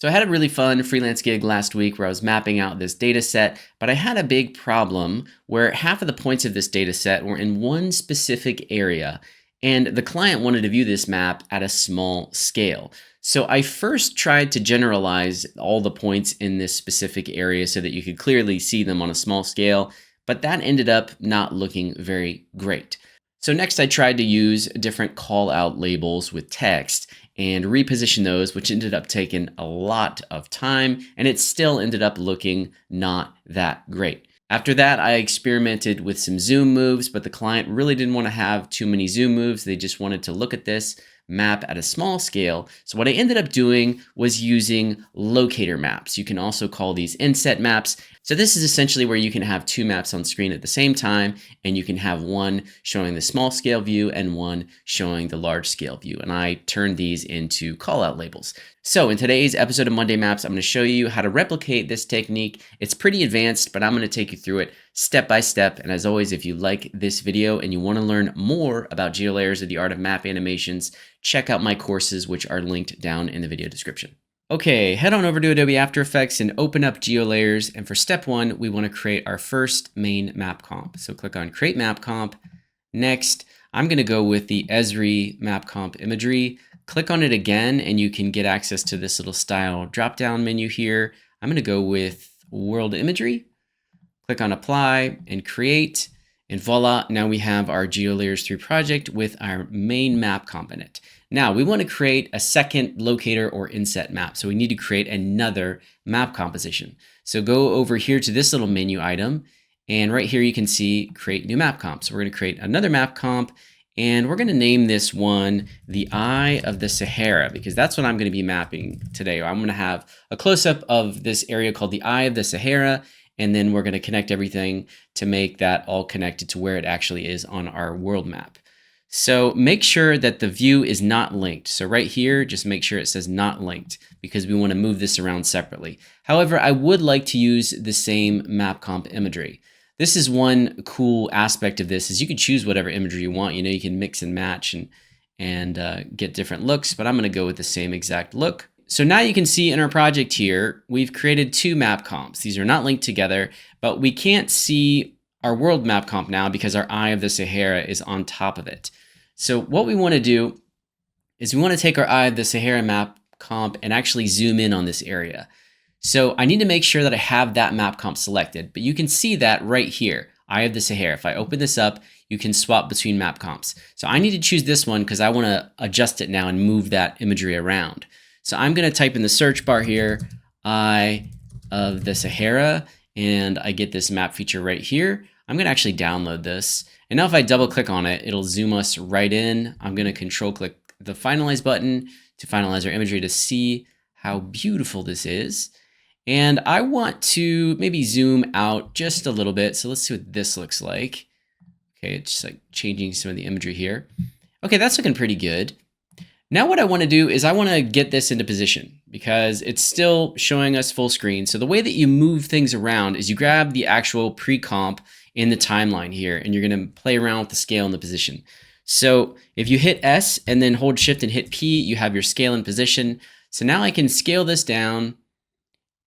So I had a really fun freelance gig last week where I was mapping out this data set, but I had a big problem where half of the points of this data set were in one specific area, and the client wanted to view this map at a small scale. So I first tried to generalize all the points in this specific area so that you could clearly see them on a small scale, but that ended up not looking very great. So next I tried to use different call out labels with text and reposition those, which ended up taking a lot of time, and it still ended up looking not that great. After that, I experimented with some zoom moves, but the client really didn't want to have too many zoom moves. They just wanted to look at this map at a small scale. So what I ended up doing was using locator maps. You can also call these INSET maps. So this is essentially where you can have two maps on screen at the same time, and you can have one showing the small scale view and one showing the large scale view. And I turned these into call out labels. So in today's episode of Monday Maps, I'm going to show you how to replicate this technique. It's pretty advanced, but I'm going to take you through it step by step. And as always, if you like this video and you want to learn more about GeoLayers or the art of map animations, check out my courses, which are linked down in the video description. Okay, head on over to Adobe After Effects and open up GeoLayers. And for step one, we want to create our first main map comp. So click on Create Map Comp. Next, I'm going to go with the Esri Map Comp imagery. Click on it again, and you can get access to this little style drop-down menu here. I'm going to go with World Imagery. Click on Apply and Create. And voila, now we have our GeoLayers 3 project with our main map comp in it. Now we want to create a second locator or inset map. So we need to create another map composition. So go over here to this little menu item, and right here you can see create new map comp. So we're going to create another map comp, and we're going to name this one the Eye of the Sahara, because that's what I'm going to be mapping today. I'm going to have a close-up of this area called the Eye of the Sahara, and then we're going to connect everything to make that all connected to where it actually is on our world map. So make sure that the view is not linked. So right here, just make sure it says not linked, because we want to move this around separately. However, I would like to use the same map comp imagery. This is one cool aspect of this, is you can choose whatever imagery you want. You know, you can mix and match and get different looks, but I'm going to go with the same exact look. So now you can see in our project here, we've created two map comps. These are not linked together, but we can't see our world map comp now because our Eye of the Sahara is on top of it. So what we want to do is we want to take our Eye of the Sahara map comp and actually zoom in on this area. So I need to make sure that I have that map comp selected, but you can see that right here, Eye of the Sahara. If I open this up, you can swap between map comps. So I need to choose this one because I want to adjust it now and move that imagery around. So I'm going to type in the search bar here, Eye of the Sahara, and I get this map feature right here. I'm going to actually download this. And now if I double click on it, it'll zoom us right in. I'm going to control click the finalize button to finalize our imagery to see how beautiful this is. And I want to maybe zoom out just a little bit. So let's see what this looks like. Okay, it's just like changing some of the imagery here. Okay, that's looking pretty good. Now what I want to do is I want to get this into position because it's still showing us full screen. So the way that you move things around is you grab the actual pre-comp in the timeline here, and you're going to play around with the scale and the position. So if you hit S and then hold Shift and hit P, you have your scale and position. So now I can scale this down,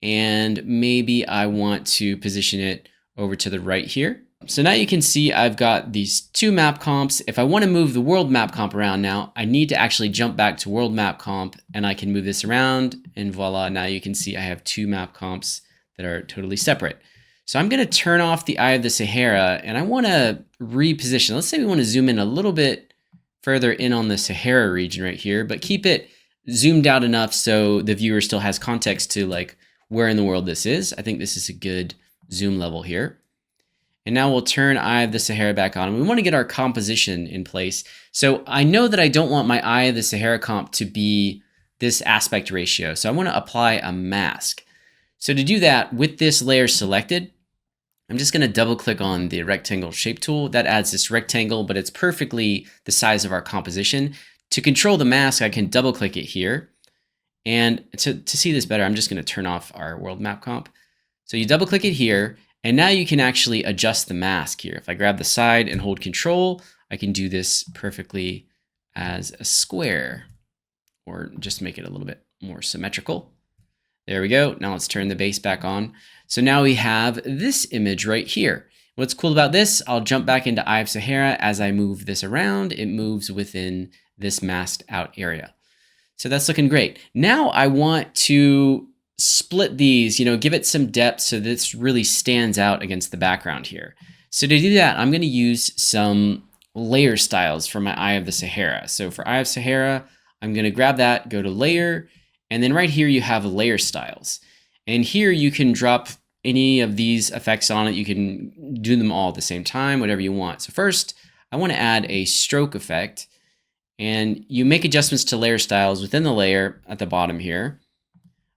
and maybe I want to position it over to the right here. So now you can see I've got these two map comps. If I want to move the world map comp around now, I need to actually jump back to world map comp, and I can move this around, and voila, now you can see I have two map comps that are totally separate. So I'm going to turn off the Eye of the Sahara, and I want to reposition. Let's say we want to zoom in a little bit further in on the Sahara region right here, but keep it zoomed out enough so the viewer still has context to like where in the world this is. I think this is a good zoom level here. And now we'll turn Eye of the Sahara back on. And we want to get our composition in place. So I know that I don't want my Eye of the Sahara comp to be this aspect ratio. So I want to apply a mask. So to do that, with this layer selected, I'm just going to double click on the rectangle shape tool. That adds this rectangle, but it's perfectly the size of our composition. To control the mask, I can double click it here. And to see this better, I'm just going to turn off our world map comp. So you double click it here. And now you can actually adjust the mask here. If I grab the side and hold Control, I can do this perfectly as a square, or just make it a little bit more symmetrical. There we go. Now let's turn the base back on. So now we have this image right here. What's cool about this, I'll jump back into Eye of Sahara. As I move this around, it moves within this masked out area. So that's looking great. Now I want to split these, give it some depth so this really stands out against the background here. So to do that, I'm going to use some layer styles for my Eye of the Sahara. So for Eye of Sahara, I'm going to grab that, go to layer, and then right here you have layer styles. And here you can drop any of these effects on it. You can do them all at the same time, whatever you want. So first, I want to add a stroke effect. And you make adjustments to layer styles within the layer at the bottom here.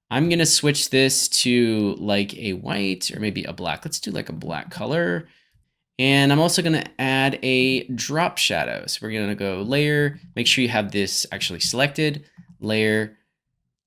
I'm going to switch this to like a white or maybe a black. Let's do like a black color. And I'm also going to add a drop shadow. So we're going to go layer, make sure you have this actually selected, layer,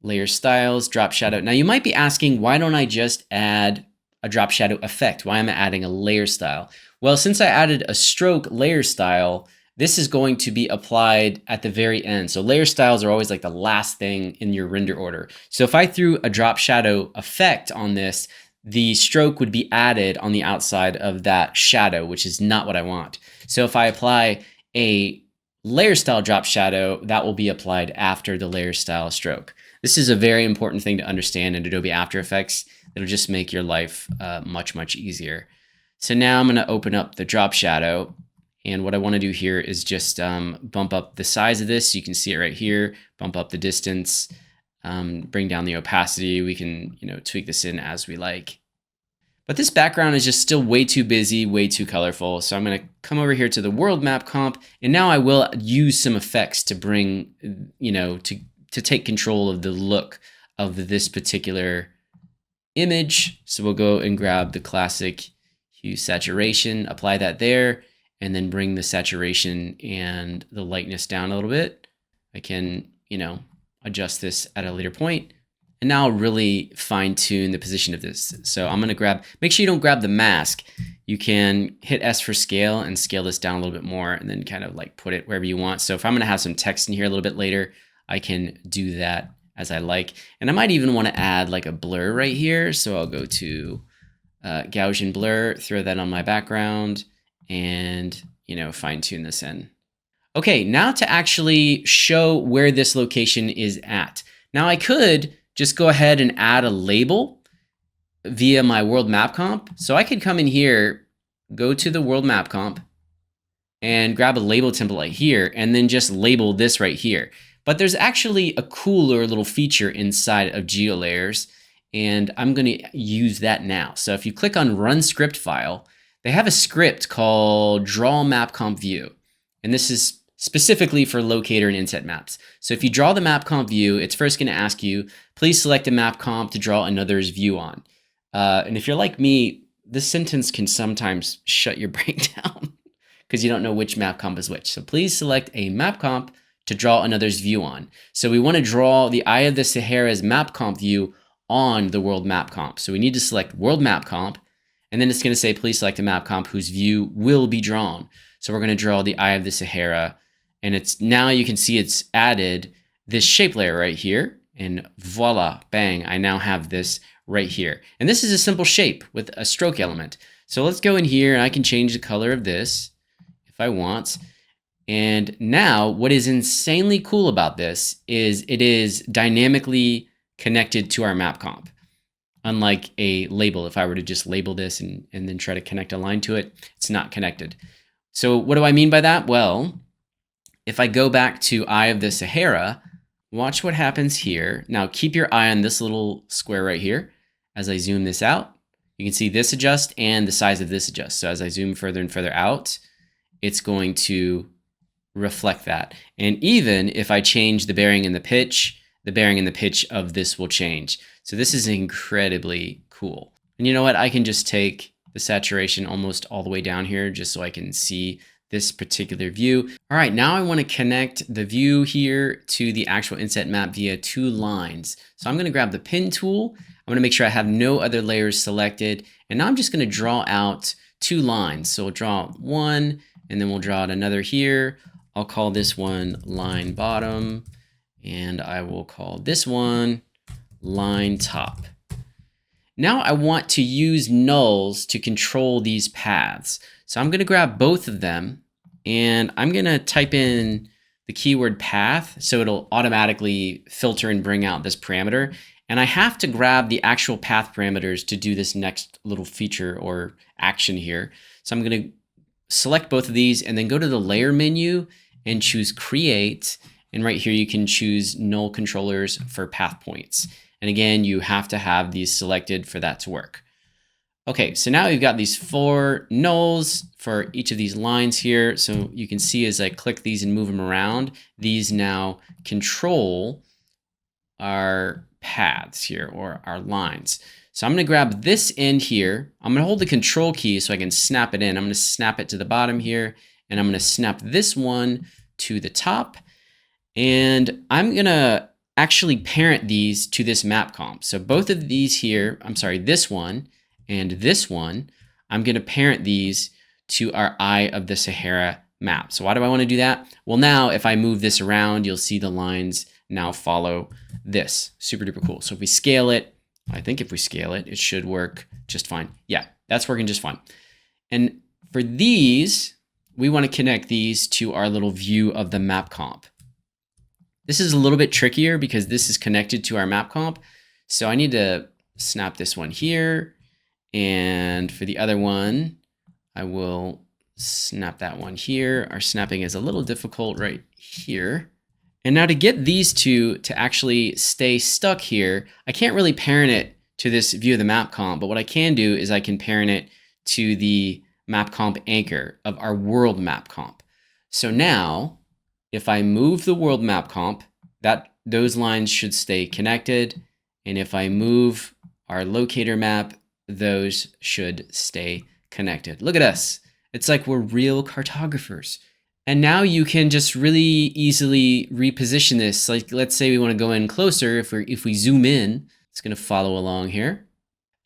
layer styles, drop shadow. Now you might be asking, why don't I just add a drop shadow effect? Why am I adding a layer style? Well, since I added a stroke layer style, this is going to be applied at the very end. So layer styles are always like the last thing in your render order. So if I threw a drop shadow effect on this, the stroke would be added on the outside of that shadow, which is not what I want. So if I apply a layer style drop shadow, that will be applied after the layer style stroke. This is a very important thing to understand in Adobe After Effects. It'll just make your life much, much easier. So now I'm going to open up the drop shadow. And what I want to do here is just bump up the size of this. You can see it right here. Bump up the distance, bring down the opacity. We can, tweak this in as we like. But this background is just still way too busy, way too colorful. So I'm going to come over here to the world map comp, and now I will use some effects to bring, to take control of the look of this particular image. So we'll go and grab the classic hue saturation, apply that there, and then bring the saturation and the lightness down a little bit. I can, adjust this at a later point. And now I'll really fine tune the position of this. So I'm going to make sure you don't grab the mask. You can hit S for scale and scale this down a little bit more and then kind of like put it wherever you want. So if I'm going to have some text in here a little bit later, I can do that as I like. And I might even want to add like a blur right here. So I'll go to Gaussian blur, throw that on my background, and fine tune this in. Okay, now to actually show where this location is at. Now I could just go ahead and add a label via my world map comp. So I could come in here, go to the world map comp, and grab a label template here, and then just label this right here. But there's actually a cooler little feature inside of GeoLayers, and I'm going to use that now. So if you click on Run Script File, they have a script called Draw Map Comp View. And this is specifically for locator and inset maps. So if you draw the map comp view, it's first going to ask you, please select a map comp to draw another's view on. And if you're like me, this sentence can sometimes shut your brain down because you don't know which map comp is which. So please select a map comp to draw another's view on. So we want to draw the Eye of the Sahara's map comp view on the world map comp. So we need to select world map comp, and then it's going to say, please select a map comp whose view will be drawn. So we're going to draw the Eye of the Sahara, and it's now you can see it's added this shape layer right here, and voila, bang, I now have this right here. And this is a simple shape with a stroke element. So let's go in here, and I can change the color of this if I want. And now what is insanely cool about this is it is dynamically connected to our map comp. Unlike a label, if I were to just label this and then try to connect a line to it, it's not connected. So what do I mean by that? Well, if I go back to Eye of the Sahara, watch what happens here. Now keep your eye on this little square right here. As I zoom this out, you can see this adjust and the size of this adjust. So as I zoom further and further out, it's going to reflect that. And even if I change the bearing and the pitch of this will change. So this is incredibly cool. And you know what? I can just take the saturation almost all the way down here just so I can see this particular view. All right, now I want to connect the view here to the actual inset map via two lines. So I'm going to grab the pin tool. I'm going to make sure I have no other layers selected. And now I'm just going to draw out two lines. So we'll draw one, and then we'll draw out another here. I'll call this one line bottom, and I will call this one line top. Now I want to use nulls to control these paths. So I'm going to grab both of them and I'm going to type in the keyword path so it'll automatically filter and bring out this parameter. And I have to grab the actual path parameters to do this next little feature or action here. So I'm going to select both of these and then go to the layer menu and choose create. And right here you can choose null controllers for path points. And again, you have to have these selected for that to work. Okay, so now we've got these 4 nulls for each of these lines here. So you can see as I click these and move them around, these now control our paths here or our lines. So I'm going to grab this end here. I'm going to hold the control key so I can snap it in. I'm going to snap it to the bottom here, and I'm going to snap this one to the top. And I'm going to actually parent these to this map comp. So both of these here, I'm sorry, this one and this one, I'm going to parent these to our Eye of the Sahara map. So why do I want to do that? Well, now if I move this around, you'll see the lines now follow this. Super duper cool. So if we scale it, I think if we scale it, it should work just fine. Yeah, that's working just fine. And for these, we want to connect these to our little view of the map comp. This is a little bit trickier because this is connected to our map comp. So I need to snap this one here. And for the other one, I will snap that one here. Our snapping is a little difficult right here. And now to get these two to actually stay stuck here, I can't really parent it to this view of the map comp, but what I can do is I can parent it to the map comp anchor of our world map comp. So now, if I move the world map comp, those lines should stay connected. And if I move our locator map, those should stay connected. Look at us. It's like we're real cartographers. And now you can just really easily reposition this. Like, let's say we want to go in closer. If we zoom in, it's going to follow along here.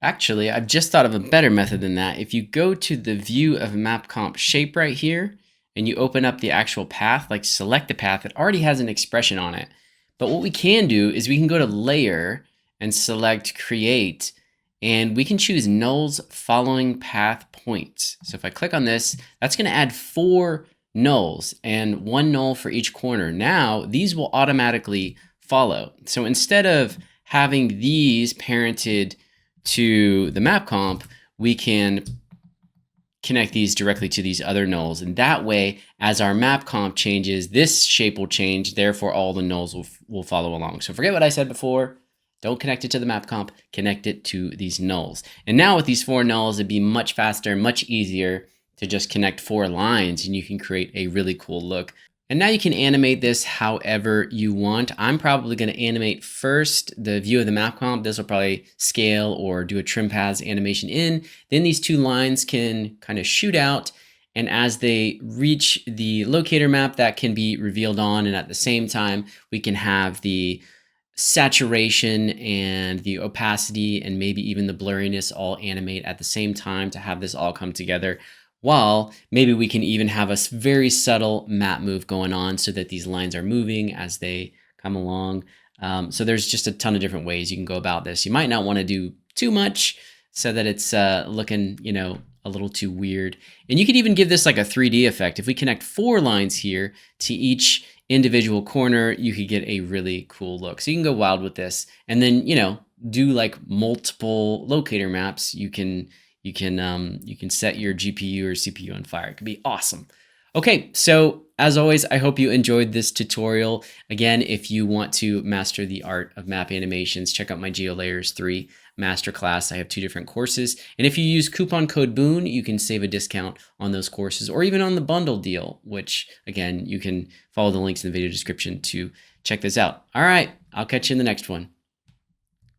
Actually, I've just thought of a better method than that. If you go to the view of map comp shape right here, and you open up the actual path, like select the path, it already has an expression on it. But what we can do is we can go to layer and select create, and we can choose nulls following path points. So if I click on this, that's going to add 4 nulls and 1 null for each corner. Now these will automatically follow. So instead of having these parented to the map comp, we can connect these directly to these other nulls. And that way, as our map comp changes, this shape will change. Therefore, all the nulls will follow along. So forget what I said before. Don't connect it to the map comp, connect it to these nulls. And now with these 4 nulls, it'd be much faster, much easier to just connect 4 lines, and you can create a really cool look. And now you can animate this however you want. I'm probably going to animate first the view of the map comp. This will probably scale or do a trim paths animation in. Then these 2 lines can kind of shoot out. And as they reach the locator map, that can be revealed on. And at the same time, we can have the saturation and the opacity and maybe even the blurriness all animate at the same time to have this all come together. While maybe we can even have a very subtle map move going on so that these lines are moving as they come along. So there's just a ton of different ways you can go about this. You might not want to do too much so that it's looking, a little too weird. And you could even give this like a 3D effect. If we connect 4 lines here to each individual corner, you could get a really cool look. So you can go wild with this, and then, do like multiple locator maps. You can set your GPU or CPU on fire. It could be awesome. Okay, so as always, I hope you enjoyed this tutorial. Again, if you want to master the art of map animations, check out my GeoLayers 3 masterclass. I have 2 different courses. And if you use coupon code Boone, you can save a discount on those courses or even on the bundle deal, which again, you can follow the links in the video description to check this out. All right, I'll catch you in the next one.